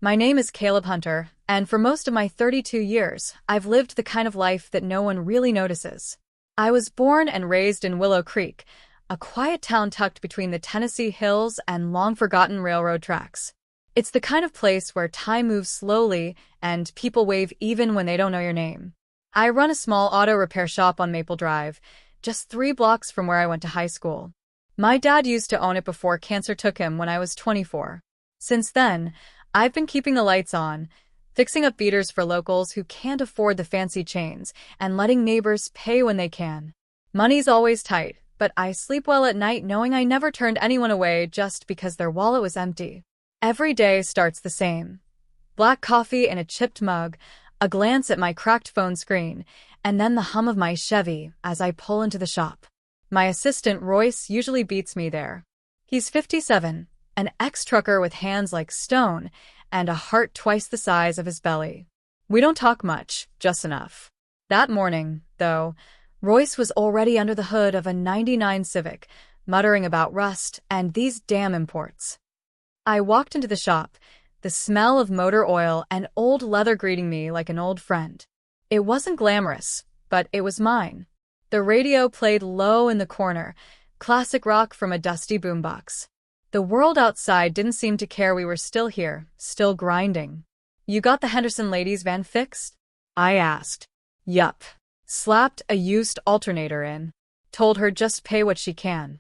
My name is Caleb Hunter, and for most of my 32 years, I've lived the kind of life that no one really notices. I was born and raised in Willow Creek, a quiet town tucked between the Tennessee hills and long-forgotten railroad tracks. It's the kind of place where time moves slowly and people wave even when they don't know your name. I run a small auto repair shop on Maple Drive, just 3 blocks from where I went to high school. My dad used to own it before cancer took him when I was 24. Since then, I've been keeping the lights on, fixing up beaters for locals who can't afford the fancy chains, and letting neighbors pay when they can. Money's always tight, but I sleep well at night knowing I never turned anyone away just because their wallet was empty. Every day starts the same. Black coffee in a chipped mug, a glance at my cracked phone screen, and then the hum of my Chevy as I pull into the shop. My assistant Royce usually beats me there. He's 57, an ex-trucker with hands like stone and a heart twice the size of his belly. We don't talk much, just enough. That morning, though, Royce was already under the hood of a '99 Civic, muttering about rust and these damn imports. I walked into the shop, the smell of motor oil and old leather greeting me like an old friend. It wasn't glamorous, but it was mine. The radio played low in the corner, classic rock from a dusty boombox. The world outside didn't seem to care we were still here, still grinding. "You got the Henderson ladies' van fixed?" I asked. "Yup." Slapped a used alternator in. Told her just pay what she can.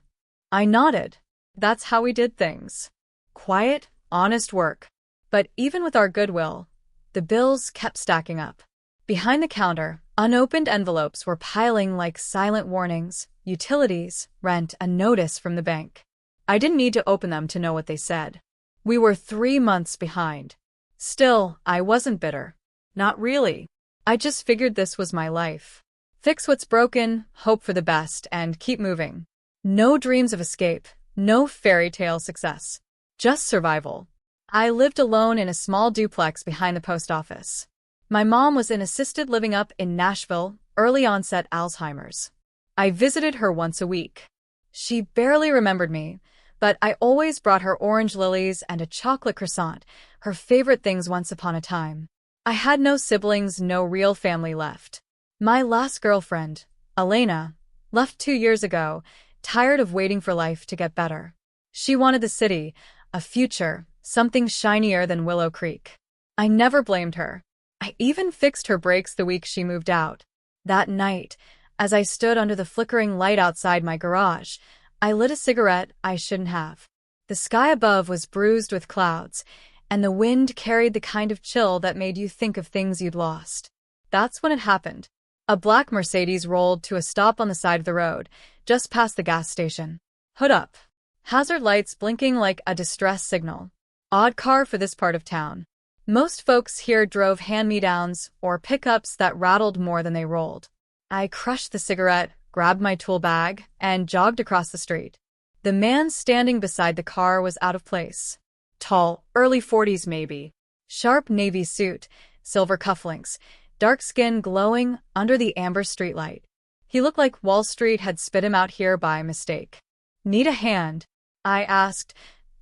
I nodded. That's how we did things. Quiet, honest work. But even with our goodwill, the bills kept stacking up. Behind the counter, unopened envelopes were piling like silent warnings, utilities, rent, a notice from the bank. I didn't need to open them to know what they said. We were 3 months behind. Still, I wasn't bitter. Not really. I just figured this was my life. Fix what's broken, hope for the best, and keep moving. No dreams of escape, no fairy tale success. Just survival. I lived alone in a small duplex behind the post office. My mom was in assisted living up in Nashville, early onset Alzheimer's. I visited her once a week. She barely remembered me, but I always brought her orange lilies and a chocolate croissant, her favorite things once upon a time. I had no siblings, no real family left. My last girlfriend, Elena, left 2 years ago, tired of waiting for life to get better. She wanted the city, a future, something shinier than Willow Creek. I never blamed her. I even fixed her brakes the week she moved out. That night, as I stood under the flickering light outside my garage, I lit a cigarette I shouldn't have. The sky above was bruised with clouds, and the wind carried the kind of chill that made you think of things you'd lost. That's when it happened. A black Mercedes rolled to a stop on the side of the road, just past the gas station. Hood up. Hazard lights blinking like a distress signal. Odd car for this part of town. Most folks here drove hand-me-downs or pickups that rattled more than they rolled. I crushed the cigarette, grabbed my tool bag, and jogged across the street. The man standing beside the car was out of place. Tall, early 40s maybe. Sharp navy suit, silver cufflinks, dark skin glowing under the amber streetlight. He looked like Wall Street had spit him out here by mistake. "Need a hand?" I asked,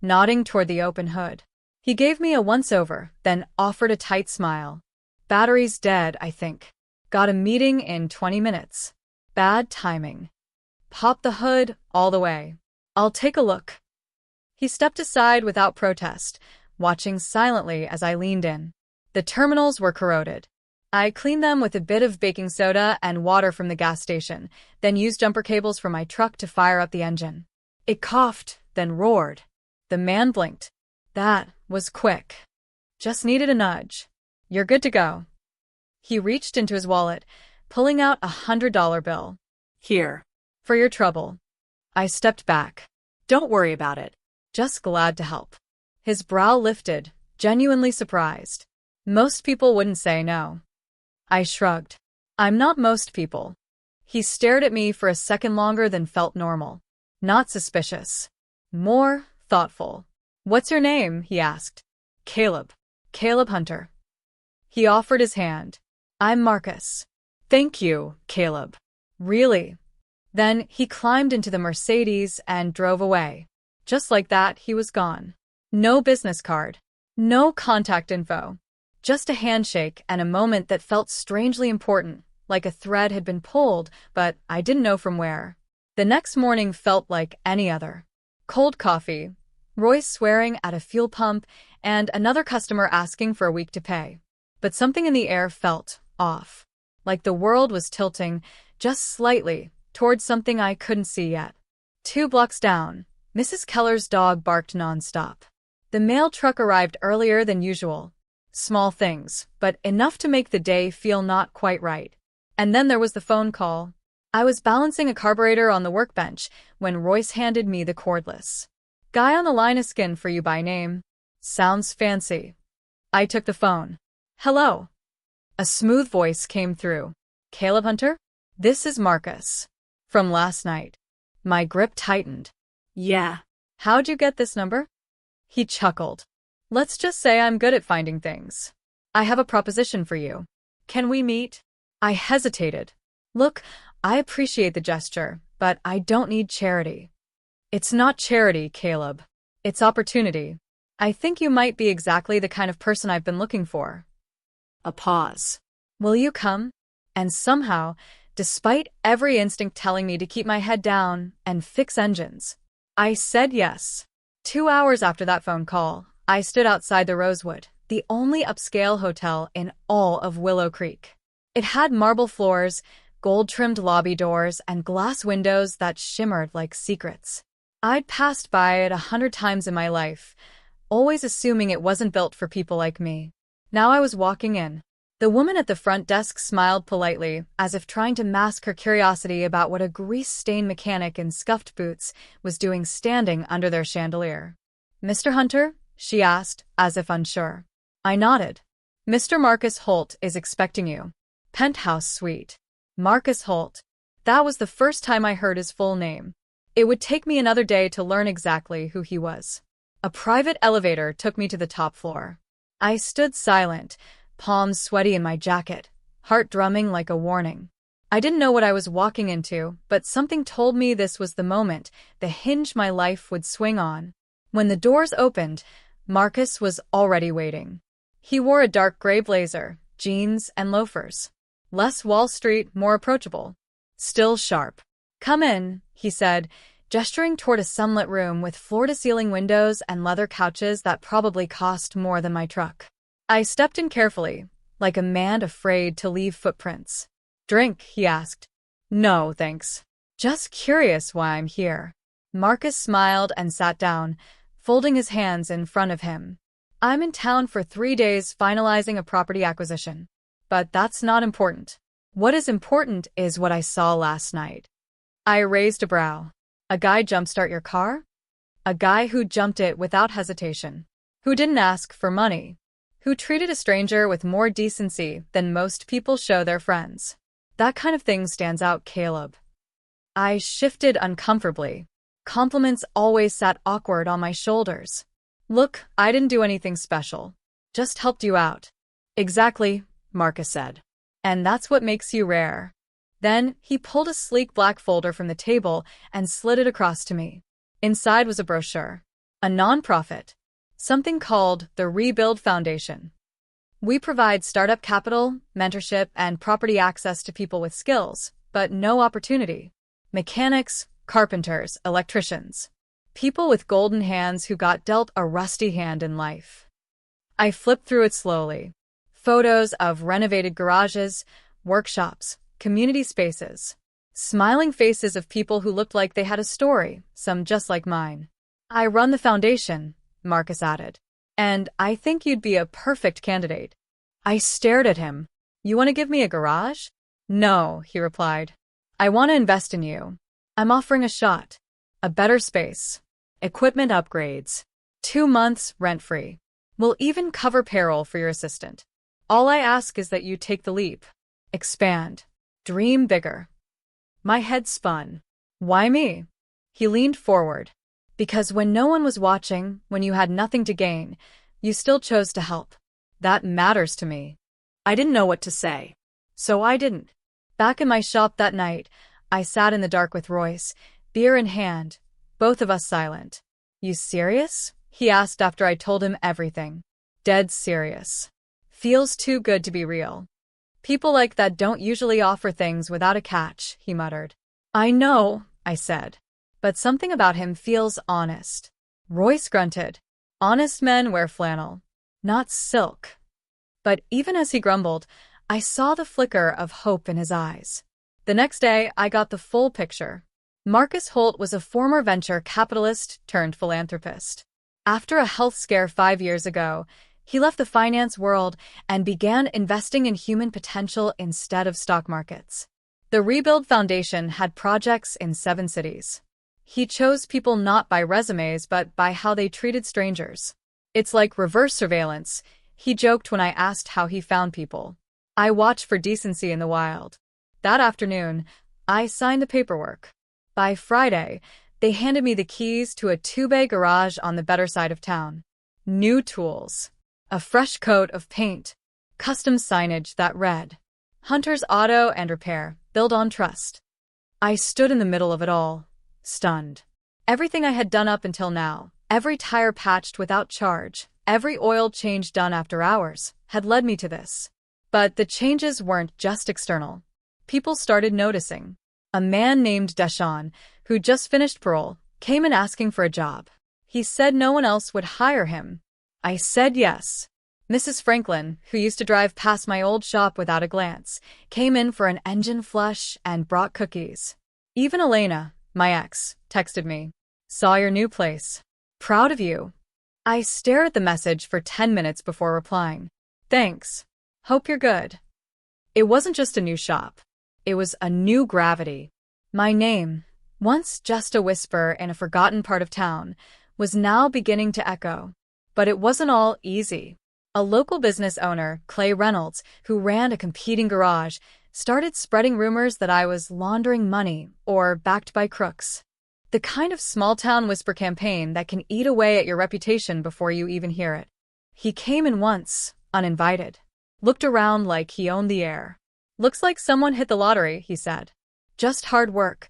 nodding toward the open hood. He gave me a once-over, then offered a tight smile. "Battery's dead, I think. Got a meeting in 20 minutes. Bad timing." Pop the hood all the way. "I'll take a look." He stepped aside without protest, watching silently as I leaned in. The terminals were corroded. I cleaned them with a bit of baking soda and water from the gas station, then used jumper cables from my truck to fire up the engine. It coughed, then roared. The man blinked. That was quick. Just needed a nudge. "You're good to go." He reached into his wallet, pulling out a $100 bill. "Here. For your trouble." I stepped back. "Don't worry about it. Just glad to help." His brow lifted, genuinely surprised. Most people wouldn't say no. I shrugged. "I'm not most people." He stared at me for a second longer than felt normal. Not suspicious. More thoughtful. "What's your name?" he asked. "Caleb. Caleb Hunter." He offered his hand. "I'm Marcus." "Thank you, Caleb." "Really?" Then he climbed into the Mercedes and drove away. Just like that, he was gone. No business card. No contact info. Just a handshake and a moment that felt strangely important, like a thread had been pulled, but I didn't know from where. The next morning felt like any other. Cold coffee, Royce swearing at a fuel pump, and another customer asking for a week to pay. But something in the air felt off. Like the world was tilting, just slightly, towards something I couldn't see yet. 2 blocks down, Mrs. Keller's dog barked nonstop. The mail truck arrived earlier than usual. Small things, but enough to make the day feel not quite right. And then there was the phone call. I was balancing a carburetor on the workbench when Royce handed me the cordless. Guy on the line is skin for you by name. Sounds fancy. I took the phone. Hello. A smooth voice came through. Caleb Hunter? This is Marcus. From last night. My grip tightened. Yeah. How'd you get this number? He chuckled. Let's just say I'm good at finding things. I have a proposition for you. Can we meet? I hesitated. Look, I appreciate the gesture, but I don't need charity. It's not charity, Caleb. It's opportunity. I think you might be exactly the kind of person I've been looking for. A pause. Will you come? And somehow, despite every instinct telling me to keep my head down and fix engines, I said yes. 2 hours after that phone call, I stood outside the Rosewood, the only upscale hotel in all of Willow Creek. It had marble floors, gold-trimmed lobby doors, and glass windows that shimmered like secrets. I'd passed by it 100 times in my life, always assuming it wasn't built for people like me. Now I was walking in. The woman at the front desk smiled politely, as if trying to mask her curiosity about what a grease-stained mechanic in scuffed boots was doing standing under their chandelier. Mr. Hunter? She asked, as if unsure. I nodded. Mr. Marcus Holt is expecting you. Penthouse suite. Marcus Holt. That was the first time I heard his full name. It would take me another day to learn exactly who he was. A private elevator took me to the top floor. I stood silent, palms sweaty in my jacket, heart drumming like a warning. I didn't know what I was walking into, but something told me this was the moment, the hinge my life would swing on. When the doors opened, Marcus was already waiting. He wore a dark gray blazer, jeans, and loafers. Less Wall Street, more approachable. Still sharp. Come in, he said, gesturing toward a sunlit room with floor-to-ceiling windows and leather couches that probably cost more than my truck. I stepped in carefully, like a man afraid to leave footprints. Drink, he asked. No, thanks. Just curious why I'm here. Marcus smiled and sat down, folding his hands in front of him. I'm in town for 3 days finalizing a property acquisition. But that's not important. What is important is what I saw last night. I raised a brow. A guy jumpstart your car? A guy who jumped it without hesitation. Who didn't ask for money. Who treated a stranger with more decency than most people show their friends. That kind of thing stands out, Caleb. I shifted uncomfortably. Compliments always sat awkward on my shoulders. Look, I didn't do anything special. Just helped you out. Exactly, Marcus said. And that's what makes you rare. Then, he pulled a sleek black folder from the table and slid it across to me. Inside was a brochure. A nonprofit. Something called the Rebuild Foundation. We provide startup capital, mentorship, and property access to people with skills, but no opportunity. Mechanics, carpenters, electricians. People with golden hands who got dealt a rusty hand in life. I flipped through it slowly. Photos of renovated garages, workshops, community spaces. Smiling faces of people who looked like they had a story, some just like mine. I run the foundation, Marcus added. And I think you'd be a perfect candidate. I stared at him. You want to give me a garage? No, he replied. I want to invest in you. I'm offering a shot. A better space. Equipment upgrades. 2 months rent-free. We'll even cover payroll for your assistant. All I ask is that you take the leap. Expand. Dream bigger. My head spun. Why me? He leaned forward. Because when no one was watching, when you had nothing to gain, you still chose to help. That matters to me. I didn't know what to say. So I didn't. Back in my shop that night, I sat in the dark with Royce, beer in hand, both of us silent. You serious? He asked after I told him everything. Dead serious. Feels too good to be real. People like that don't usually offer things without a catch, he muttered. I know, I said. But something about him feels honest. Royce grunted. Honest men wear flannel, not silk. But even as he grumbled, I saw the flicker of hope in his eyes. The next day, I got the full picture. Marcus Holt was a former venture capitalist turned philanthropist. After a health scare 5 years ago, he left the finance world and began investing in human potential instead of stock markets. The Rebuild Foundation had projects in 7 cities. He chose people not by resumes but by how they treated strangers. It's like reverse surveillance, he joked when I asked how he found people. I watch for decency in the wild. That afternoon, I signed the paperwork. By Friday, they handed me the keys to a 2-bay garage on the better side of town. New tools. A fresh coat of paint. Custom signage that read, Hunter's Auto and Repair, built on trust. I stood in the middle of it all, stunned. Everything I had done up until now, every tire patched without charge, every oil change done after hours, had led me to this. But the changes weren't just external. People started noticing. A man named Deshawn, who just finished parole, came in asking for a job. He said no one else would hire him. I said yes. Mrs. Franklin, who used to drive past my old shop without a glance, came in for an engine flush and brought cookies. Even Elena, my ex, texted me. Saw your new place. Proud of you. I stared at the message for 10 minutes before replying. Thanks. Hope you're good. It wasn't just a new shop. It was a new gravity. My name, once just a whisper in a forgotten part of town, was now beginning to echo. But it wasn't all easy. A local business owner, Clay Reynolds, who ran a competing garage, started spreading rumors that I was laundering money or backed by crooks. The kind of small-town whisper campaign that can eat away at your reputation before you even hear it. He came in once, uninvited. Looked around like he owned the air. Looks like someone hit the lottery, he said. Just hard work,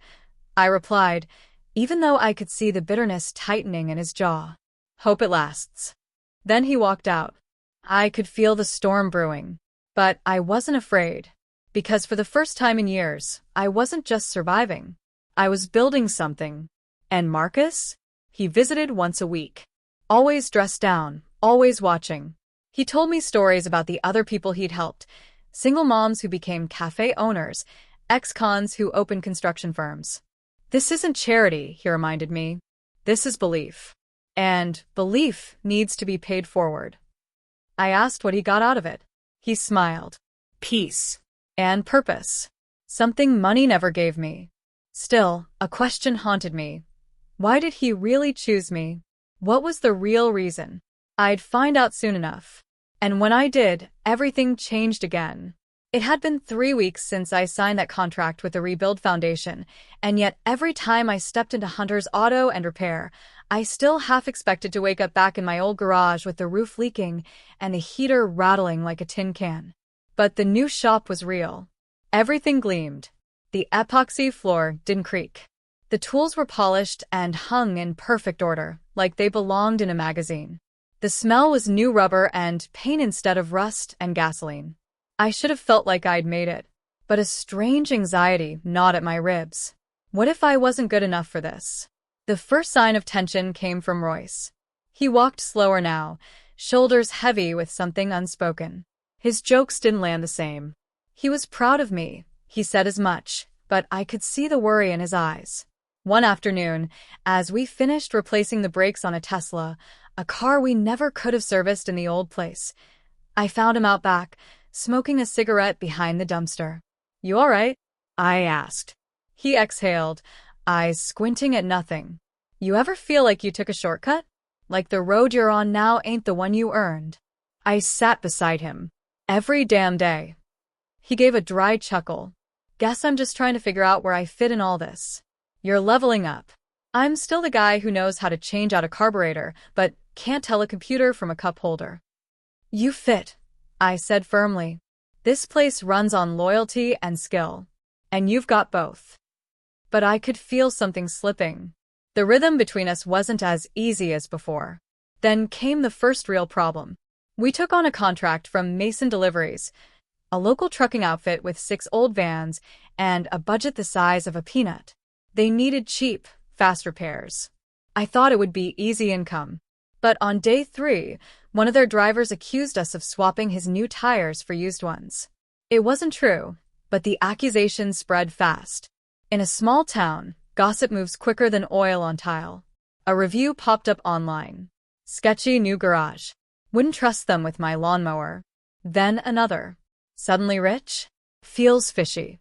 I replied, even though I could see the bitterness tightening in his jaw. Hope it lasts. Then he walked out. I could feel the storm brewing. But I wasn't afraid. Because for the first time in years, I wasn't just surviving. I was building something. And Marcus? He visited once a week. Always dressed down, always watching. He told me stories about the other people he'd helped. Single moms who became cafe owners, ex-cons who opened construction firms. This isn't charity, he reminded me. This is belief. And belief needs to be paid forward. I asked what he got out of it. He smiled. Peace. And purpose. Something money never gave me. Still, a question haunted me. Why did he really choose me? What was the real reason? I'd find out soon enough. And when I did, everything changed again. It had been 3 weeks since I signed that contract with the Rebuild Foundation, and yet every time I stepped into Hunter's Auto and Repair, I still half expected to wake up back in my old garage with the roof leaking and the heater rattling like a tin can. But the new shop was real. Everything gleamed. The epoxy floor didn't creak. The tools were polished and hung in perfect order, like they belonged in a magazine. The smell was new rubber and paint instead of rust and gasoline. I should have felt like I'd made it, but a strange anxiety gnawed at my ribs. What if I wasn't good enough for this? The first sign of tension came from Royce. He walked slower now, shoulders heavy with something unspoken. His jokes didn't land the same. He was proud of me, he said as much, but I could see the worry in his eyes. One afternoon, as we finished replacing the brakes on a Tesla, a car we never could have serviced in the old place, I found him out back, smoking a cigarette behind the dumpster. You all right? I asked. He exhaled, eyes squinting at nothing. You ever feel like you took a shortcut? Like the road you're on now ain't the one you earned? I sat beside him. Every damn day. He gave a dry chuckle. Guess I'm just trying to figure out where I fit in all this. You're leveling up. I'm still the guy who knows how to change out a carburetor, but can't tell a computer from a cup holder. You fit, I said firmly. This place runs on loyalty and skill. And you've got both. But I could feel something slipping. The rhythm between us wasn't as easy as before. Then came the first real problem. We took on a contract from Mason Deliveries, a local trucking outfit with 6 old vans and a budget the size of a peanut. They needed cheap, fast repairs. I thought it would be easy income. But on day 3, one of their drivers accused us of swapping his new tires for used ones. It wasn't true, but the accusations spread fast. In a small town, gossip moves quicker than oil on tile. A review popped up online. Sketchy new garage. Wouldn't trust them with my lawnmower. Then another. Suddenly rich? Feels fishy.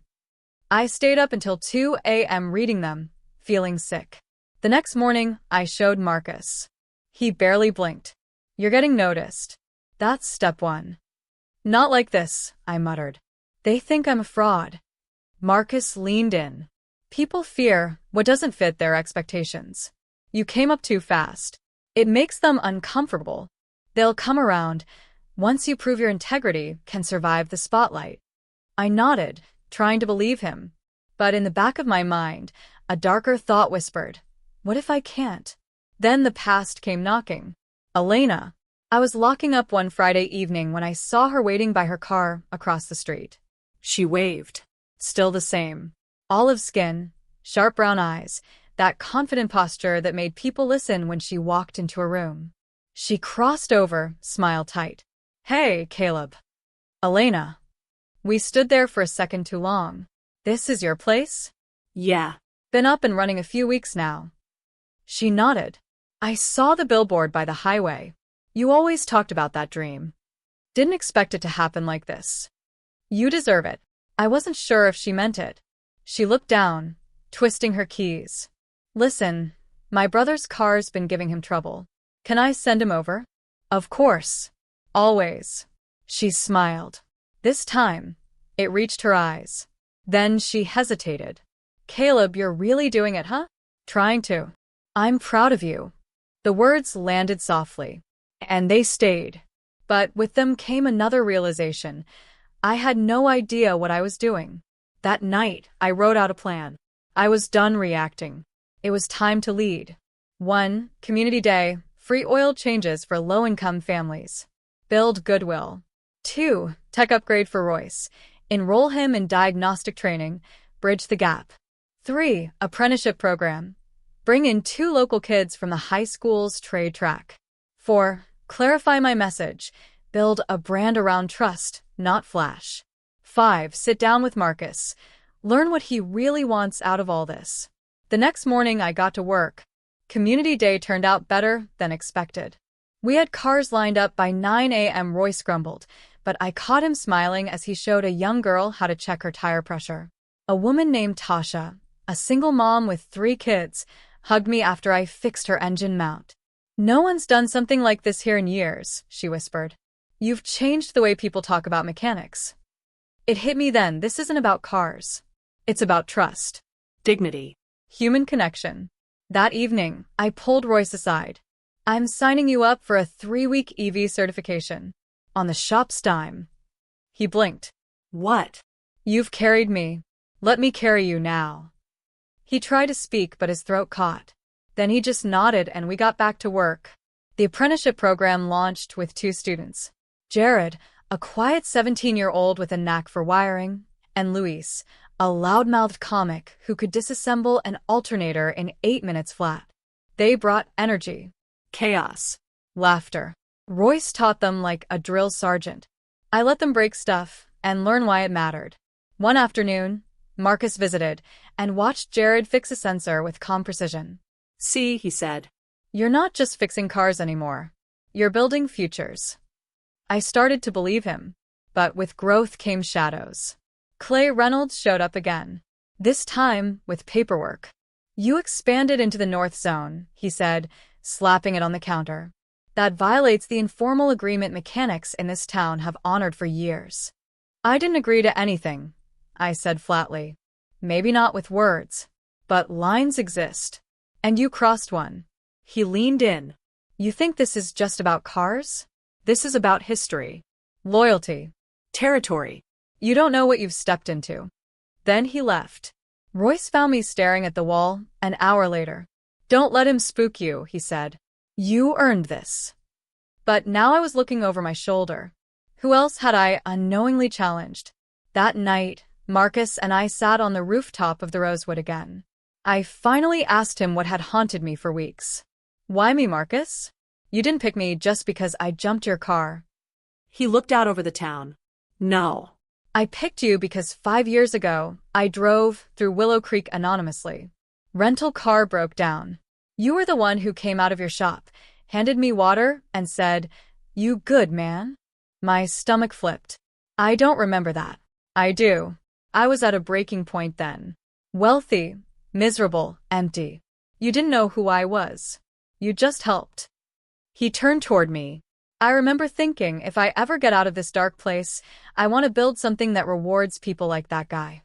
I stayed up until 2 a.m. reading them, feeling sick. The next morning, I showed Marcus. He barely blinked. You're getting noticed. That's step 1. Not like this, I muttered. They think I'm a fraud. Marcus leaned in. People fear what doesn't fit their expectations. You came up too fast. It makes them uncomfortable. They'll come around once you prove your integrity can survive the spotlight. I nodded, trying to believe him. But in the back of my mind, a darker thought whispered, what if I can't? Then the past came knocking. Elena. I was locking up one Friday evening when I saw her waiting by her car across the street. She waved. Still the same. Olive skin, sharp brown eyes, that confident posture that made people listen when she walked into a room. She crossed over, smile tight. Hey, Caleb. Elena. We stood there for a second too long. This is your place? Yeah. Been up and running a few weeks now. She nodded. I saw the billboard by the highway. You always talked about that dream. Didn't expect it to happen like this. You deserve it. I wasn't sure if she meant it. She looked down, twisting her keys. Listen, my brother's car's been giving him trouble. Can I send him over? Of course. Always. She smiled. This time, it reached her eyes. Then she hesitated. Caleb, you're really doing it, huh? Trying to. I'm proud of you. The words landed softly, and they stayed. But with them came another realization. I had no idea what I was doing. That night, I wrote out a plan. I was done reacting. It was time to lead. 1. Community Day, free oil changes for low-income families. Build goodwill. 2. Tech upgrade for Royce. Enroll him in diagnostic training. Bridge the gap. 3. Apprenticeship program. Bring in 2 local kids from the high school's trade track. 4. Clarify my message. Build a brand around trust, not flash. 5. Sit down with Marcus. Learn what he really wants out of all this. The next morning, I got to work. Community Day turned out better than expected. We had cars lined up by 9 a.m. Royce grumbled, but I caught him smiling as he showed a young girl how to check her tire pressure. A woman named Tasha, a single mom with 3 kids, hugged me after I fixed her engine mount. No one's done something like this here in years, she whispered. You've changed the way people talk about mechanics. It hit me then, this isn't about cars. It's about trust, dignity, human connection. That evening, I pulled Royce aside. I'm signing you up for a 3-week EV certification. On the shop's dime. He blinked. What? You've carried me. Let me carry you now. He tried to speak, but his throat caught. Then he just nodded and we got back to work. The apprenticeship program launched with 2 students. Jared, a quiet 17-year-old with a knack for wiring, and Luis, a loudmouthed comic who could disassemble an alternator in 8 minutes flat. They brought energy, chaos, laughter. Royce taught them like a drill sergeant. I let them break stuff and learn why it mattered. One afternoon, Marcus visited and watched Jared fix a sensor with calm precision. See, he said, you're not just fixing cars anymore. You're building futures. I started to believe him, but with growth came shadows. Clay Reynolds showed up again, this time with paperwork. You expanded into the North Zone, he said, slapping it on the counter. That violates the informal agreement mechanics in this town have honored for years. I didn't agree to anything, I said flatly. Maybe not with words, but lines exist. And you crossed one. He leaned in. You think this is just about cars? This is about history, loyalty, territory. You don't know what you've stepped into. Then he left. Royce found me staring at the wall an hour later. Don't let him spook you, he said. You earned this. But now I was looking over my shoulder. Who else had I unknowingly challenged? That night, Marcus and I sat on the rooftop of the Rosewood again. I finally asked him what had haunted me for weeks. Why me, Marcus? You didn't pick me just because I jumped your car. He looked out over the town. No. I picked you because 5 years ago, I drove through Willow Creek anonymously. Rental car broke down. You were the one who came out of your shop, handed me water, and said, "You good, man?" My stomach flipped. I don't remember that. I do. I was at a breaking point then. Wealthy, miserable, empty. You didn't know who I was. You just helped. He turned toward me. I remember thinking, if I ever get out of this dark place, I want to build something that rewards people like that guy.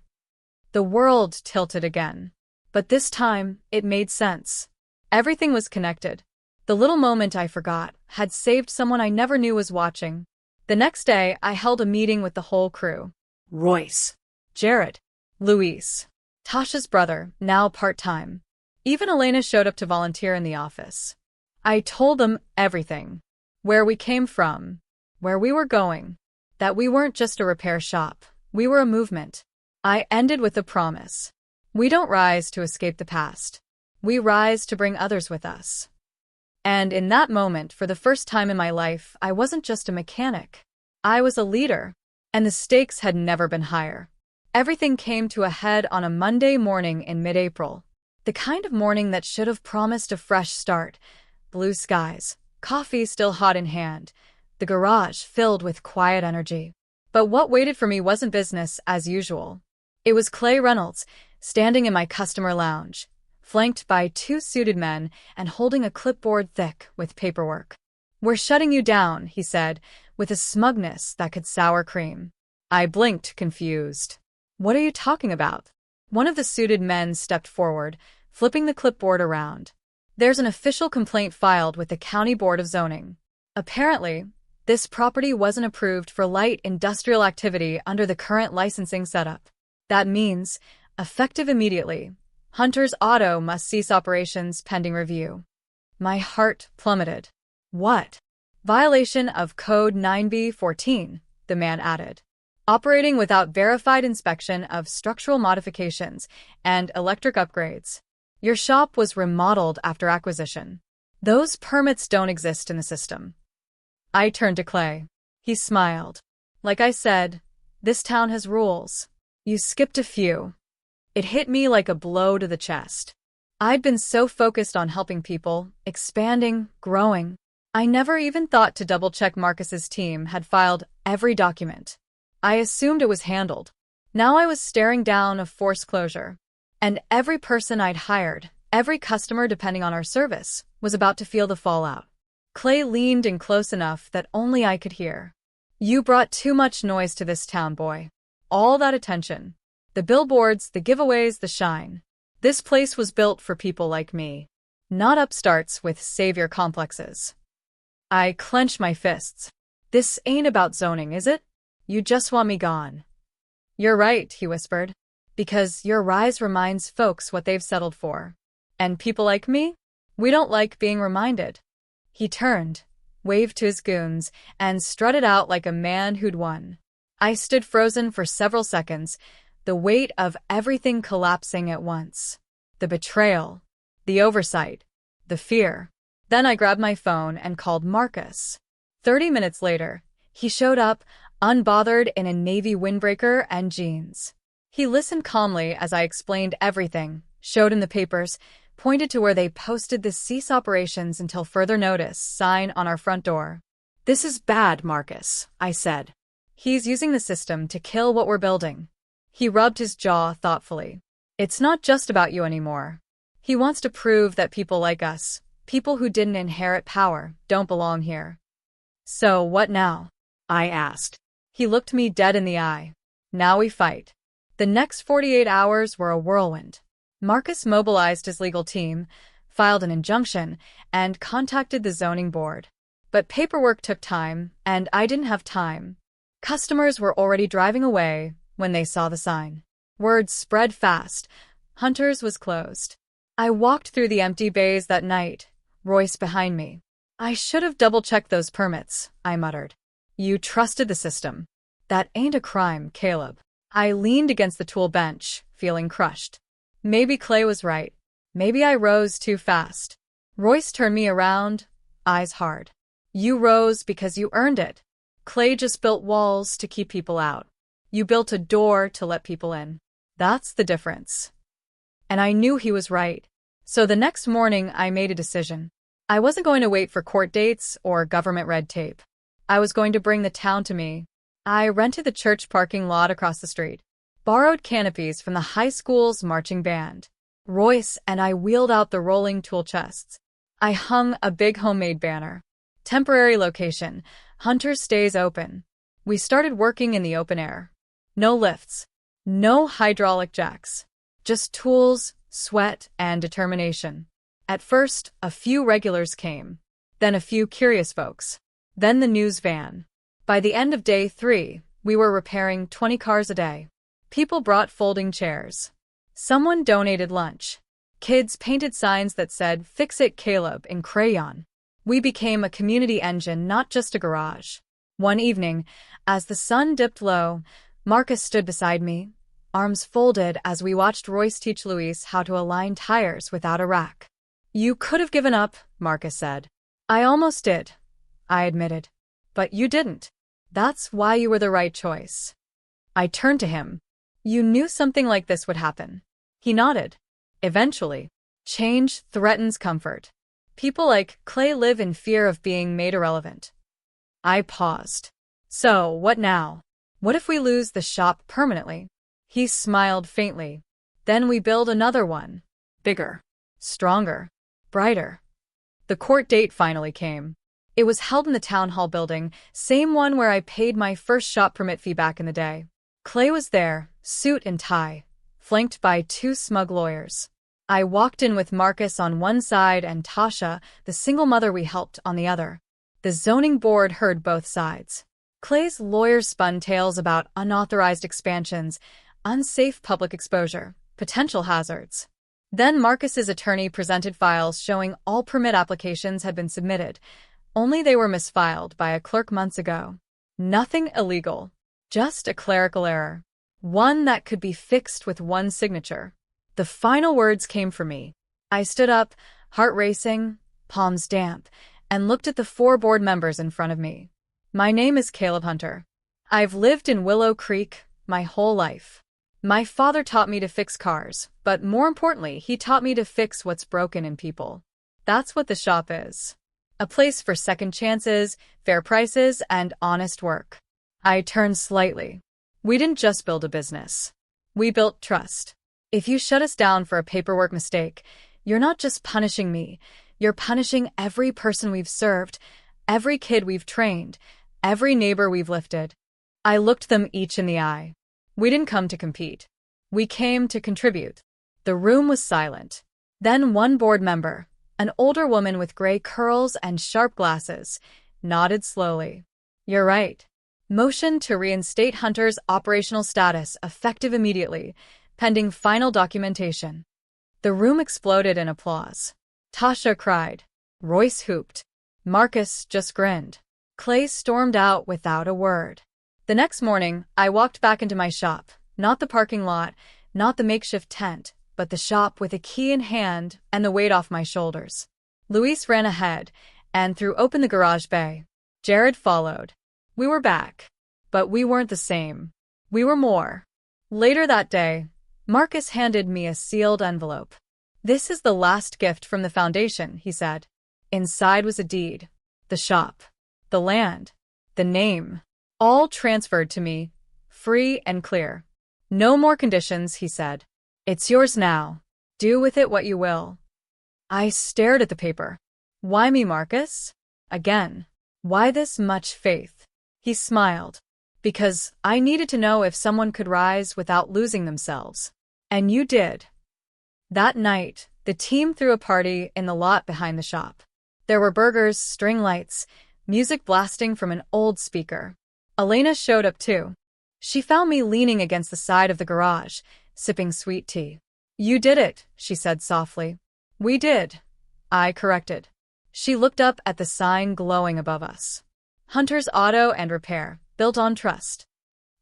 The world tilted again. But this time, it made sense. Everything was connected. The little moment I forgot had saved someone I never knew was watching. The next day, I held a meeting with the whole crew. Royce. Jared. Luis. Tasha's brother, now part-time. Even Elena showed up to volunteer in the office. I told them everything. Where we came from. Where we were going. That we weren't just a repair shop. We were a movement. I ended with a promise. We don't rise to escape the past. We rise to bring others with us. And in that moment, for the first time in my life, I wasn't just a mechanic. I was a leader. And the stakes had never been higher. Everything came to a head on a Monday morning in mid-April. The kind of morning that should have promised a fresh start. Blue skies, coffee still hot in hand, the garage filled with quiet energy. But what waited for me wasn't business as usual. It was Clay Reynolds, standing in my customer lounge, flanked by 2 suited men and holding a clipboard thick with paperwork. "We're shutting you down," he said, with a smugness that could sour cream. I blinked, confused. "What are you talking about?" One of the suited men stepped forward, flipping the clipboard around. "There's an official complaint filed with the County Board of Zoning. Apparently, this property wasn't approved for light industrial activity under the current licensing setup. That means, effective immediately, Hunter's Auto must cease operations pending review." My heart plummeted. "What?" "Violation of Code 9B-14, the man added. "Operating without verified inspection of structural modifications and electric upgrades. Your shop was remodeled after acquisition. Those permits don't exist in the system." I turned to Clay. He smiled. "Like I said, this town has rules. You skipped a few." It hit me like a blow to the chest. I'd been so focused on helping people, expanding, growing. I never even thought to double-check Marcus's team had filed every document. I assumed it was handled. Now I was staring down a forced closure. And every person I'd hired, every customer depending on our service, was about to feel the fallout. Clay leaned in close enough that only I could hear. "You brought too much noise to this town, boy. All that attention. The billboards, the giveaways, the shine. This place was built for people like me. Not upstarts with savior complexes." I clenched my fists. "This ain't about zoning, is it? You just want me gone." "You're right," he whispered. "Because your rise reminds folks what they've settled for. And people like me? We don't like being reminded." He turned, waved to his goons, and strutted out like a man who'd won. I stood frozen for several seconds, the weight of everything collapsing at once. The betrayal, the oversight, the fear. Then I grabbed my phone and called Marcus. 30 minutes later, he showed up, unbothered in a navy windbreaker and jeans. He listened calmly as I explained everything, showed him the papers, pointed to where they posted the cease operations until further notice sign on our front door. "This is bad, Marcus," I said. "He's using the system to kill what we're building." He rubbed his jaw thoughtfully. "It's not just about you anymore. He wants to prove that people like us, people who didn't inherit power, don't belong here." "So what now?" I asked. He looked me dead in the eye. "Now we fight." The next 48 hours were a whirlwind. Marcus mobilized his legal team, filed an injunction, and contacted the zoning board. But paperwork took time, and I didn't have time. Customers were already driving away when they saw the sign. Word spread fast. Hunter's was closed. I walked through the empty bays that night, Royce behind me. I should have double-checked those permits, I muttered. You trusted the system. That ain't a crime, Caleb. I leaned against the tool bench, feeling crushed. Maybe Clay was right. Maybe I rose too fast. Royce turned me around, eyes hard. You rose because you earned it. Clay just built walls to keep people out. You built a door to let people in. That's the difference. And I knew he was right. So the next morning, I made a decision. I wasn't going to wait for court dates or government red tape. I was going to bring the town to me. I rented the church parking lot across the street, borrowed canopies from the high school's marching band. Royce and I wheeled out the rolling tool chests. I hung a big homemade banner. Temporary location. Hunter stays open. We started working in the open air. No lifts. No hydraulic jacks. Just tools, sweat, and determination. At first, a few regulars came. Then a few curious folks. Then the news van. By the end of day 3, we were repairing 20 cars a day. People brought folding chairs. Someone donated lunch. Kids painted signs that said, "Fix it, Caleb," in crayon. We became a community engine, not just a garage. One evening, as the sun dipped low, Marcus stood beside me, arms folded as we watched Royce teach Luis how to align tires without a rack. You could have given up, Marcus said. I almost did, I admitted. But you didn't. That's why you were the right choice. I turned to him. You knew something like this would happen. He nodded. Eventually, change threatens comfort. People like Clay live in fear of being made irrelevant. I paused. So, what now? What if we lose the shop permanently? He smiled faintly. Then we build another one. Bigger. Stronger. Brighter. The court date finally came. It was held in the town hall building, same one where I paid my first shop permit fee back in the day. Clay was there, suit and tie, flanked by 2 smug lawyers. I walked in with Marcus on one side and Tasha, the single mother we helped, on the other. The zoning board heard both sides. Clay's lawyers spun tales about unauthorized expansions, unsafe public exposure, potential hazards. Then Marcus's attorney presented files showing all permit applications had been submitted, only they were misfiled by a clerk months ago. Nothing illegal, just a clerical error. One that could be fixed with one signature. The final words came for me. I stood up, heart racing, palms damp, and looked at the 4 board members in front of me. My name is Caleb Hunter. I've lived in Willow Creek my whole life. My father taught me to fix cars, but more importantly, he taught me to fix what's broken in people. That's what the shop is. A place for second chances, fair prices, and honest work. I turned slightly. We didn't just build a business. We built trust. If you shut us down for a paperwork mistake, you're not just punishing me. You're punishing every person we've served, every kid we've trained, every neighbor we've lifted. I looked them each in the eye. We didn't come to compete. We came to contribute. The room was silent. Then one board member, an older woman with gray curls and sharp glasses, nodded slowly. You're right. Motion to reinstate Hunter's operational status effective immediately, pending final documentation. The room exploded in applause. Tasha cried. Royce hooped. Marcus just grinned. Clay stormed out without a word. The next morning, I walked back into my shop, not the parking lot, not the makeshift tent, but the shop with a key in hand and the weight off my shoulders. Luis ran ahead and threw open the garage bay. Jared followed. We were back. But we weren't the same. We were more. Later that day, Marcus handed me a sealed envelope. This is the last gift from the foundation, he said. Inside was a deed. The shop. The land. The name. All transferred to me, free and clear. No more conditions, he said. It's yours now. Do with it what you will. I stared at the paper. Why me, Marcus? Again. Why this much faith? He smiled. Because I needed to know if someone could rise without losing themselves. And you did. That night, the team threw a party in the lot behind the shop. There were burgers, string lights, music blasting from an old speaker. Elena showed up too. She found me leaning against the side of the garage, sipping sweet tea. You did it, she said softly. We did, I corrected. She looked up at the sign glowing above us. Hunter's Auto and Repair, built on trust.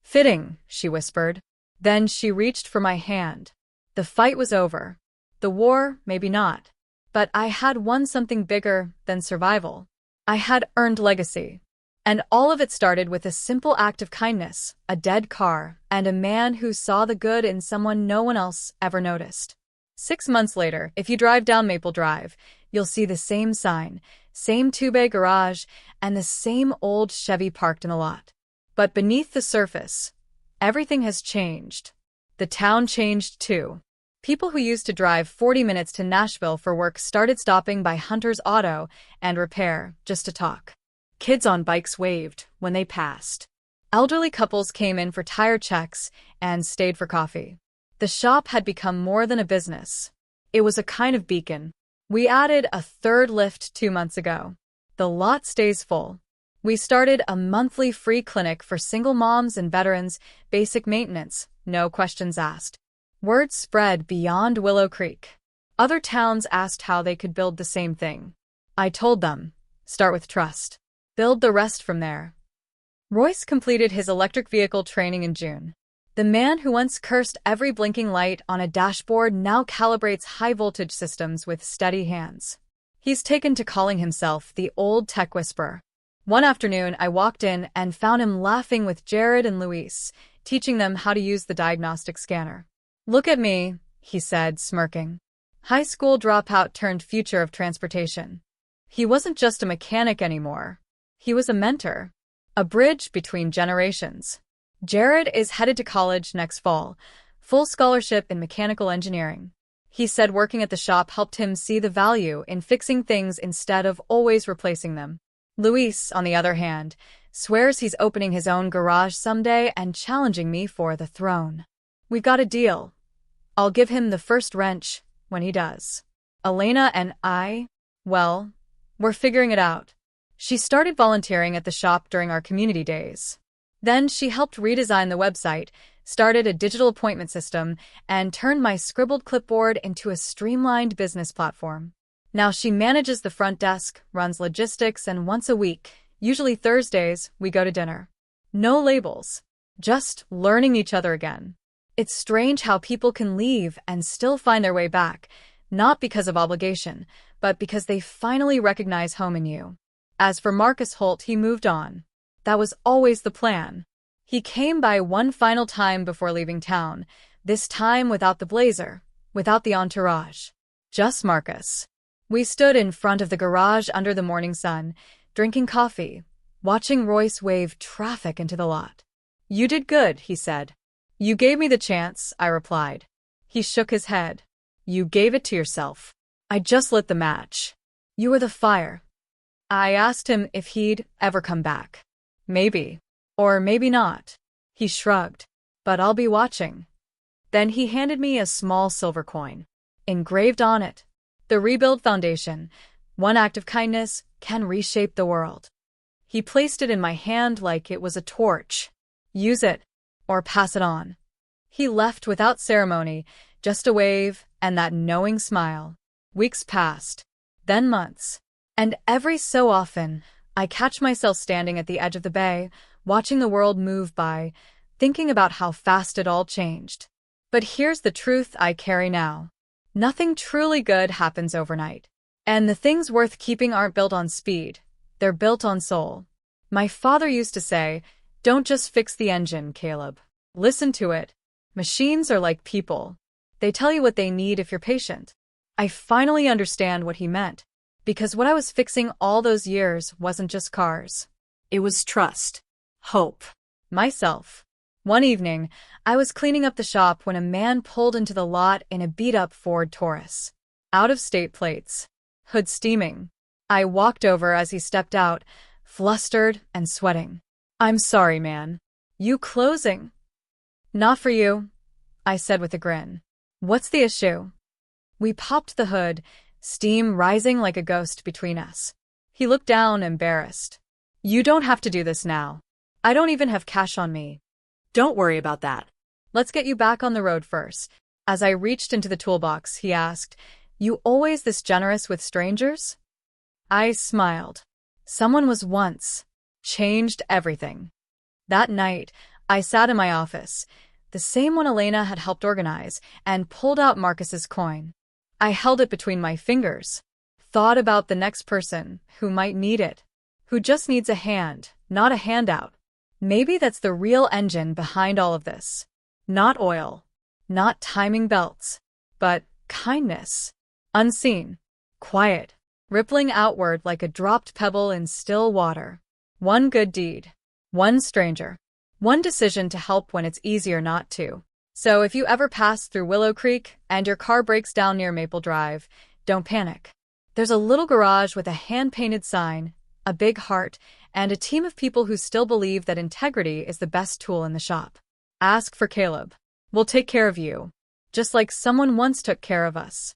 Fitting, she whispered. Then she reached for my hand. The fight was over. The war, maybe not. But I had won something bigger than survival. I had earned legacy. And all of it started with a simple act of kindness, a dead car, and a man who saw the good in someone no one else ever noticed. 6 months later, if you drive down Maple Drive, you'll see the same sign, same two-bay garage, and the same old Chevy parked in the lot. But beneath the surface, everything has changed. The town changed too. People who used to drive 40 minutes to Nashville for work started stopping by Hunter's Auto and Repair just to talk. Kids on bikes waved when they passed. Elderly couples came in for tire checks and stayed for coffee. The shop had become more than a business. It was a kind of beacon. We added a third lift 2 months ago. The lot stays full. We started a monthly free clinic for single moms and veterans, basic maintenance, no questions asked. Word spread beyond Willow Creek. Other towns asked how they could build the same thing. I told them, start with trust. Build the rest from there. Royce completed his electric vehicle training in June. The man who once cursed every blinking light on a dashboard now calibrates high-voltage systems with steady hands. He's taken to calling himself the old tech whisperer. One afternoon, I walked in and found him laughing with Jared and Luis, teaching them how to use the diagnostic scanner. Look at me, he said, smirking. High school dropout turned future of transportation. He wasn't just a mechanic anymore. He was a mentor, a bridge between generations. Jared is headed to college next fall, full scholarship in mechanical engineering. He said working at the shop helped him see the value in fixing things instead of always replacing them. Luis, on the other hand, swears he's opening his own garage someday and challenging me for the throne. We've got a deal. I'll give him the first wrench when he does. Elena and I, well, we're figuring it out. She started volunteering at the shop during our community days. Then she helped redesign the website, started a digital appointment system, and turned my scribbled clipboard into a streamlined business platform. Now she manages the front desk, runs logistics, and once a week, usually Thursdays, we go to dinner. No labels. Just learning each other again. It's strange how people can leave and still find their way back, not because of obligation, but because they finally recognize home in you. As for Marcus Holt, he moved on. That was always the plan. He came by one final time before leaving town, this time without the blazer, without the entourage. Just Marcus. We stood in front of the garage under the morning sun, drinking coffee, watching Royce wave traffic into the lot. You did good, he said. You gave me the chance, I replied. He shook his head. You gave it to yourself. I just lit the match. You were the fire. I asked him if he'd ever come back. Maybe. Or maybe not. He shrugged. But I'll be watching. Then he handed me a small silver coin. Engraved on it, the Rebuild Foundation. One act of kindness can reshape the world. He placed it in my hand like it was a torch. Use it, or pass it on. He left without ceremony, just a wave and that knowing smile. Weeks passed, then months. And every so often, I catch myself standing at the edge of the bay, watching the world move by, thinking about how fast it all changed. But here's the truth I carry now. Nothing truly good happens overnight. And the things worth keeping aren't built on speed. They're built on soul. My father used to say, don't just fix the engine, Caleb. Listen to it. Machines are like people. They tell you what they need if you're patient. I finally understand what he meant. Because what I was fixing all those years wasn't just cars. It was trust. Hope. Myself. One evening, I was cleaning up the shop when a man pulled into the lot in a beat-up Ford Taurus. Out-of-state plates. Hood steaming. I walked over as he stepped out, flustered and sweating. I'm sorry, man. You closing? Not for you, I said with a grin. What's the issue? We popped the hood, steam rising like a ghost between us. He looked down, embarrassed. You don't have to do this now. I don't even have cash on me. Don't worry about that. Let's get you back on the road first. As I reached into the toolbox, he asked, You always this generous with strangers? I smiled. Someone was once. Changed everything. That night, I sat in my office, the same one Elena had helped organize, and pulled out Marcus's coin. I held it between my fingers, thought about the next person who might need it, who just needs a hand, not a handout. Maybe that's the real engine behind all of this. Not oil, not timing belts, but kindness. Unseen, quiet, rippling outward like a dropped pebble in still water. One good deed, one stranger, one decision to help when it's easier not to. So if you ever pass through Willow Creek and your car breaks down near Maple Drive, don't panic. There's a little garage with a hand-painted sign, a big heart, and a team of people who still believe that integrity is the best tool in the shop. Ask for Caleb. We'll take care of you, just like someone once took care of us.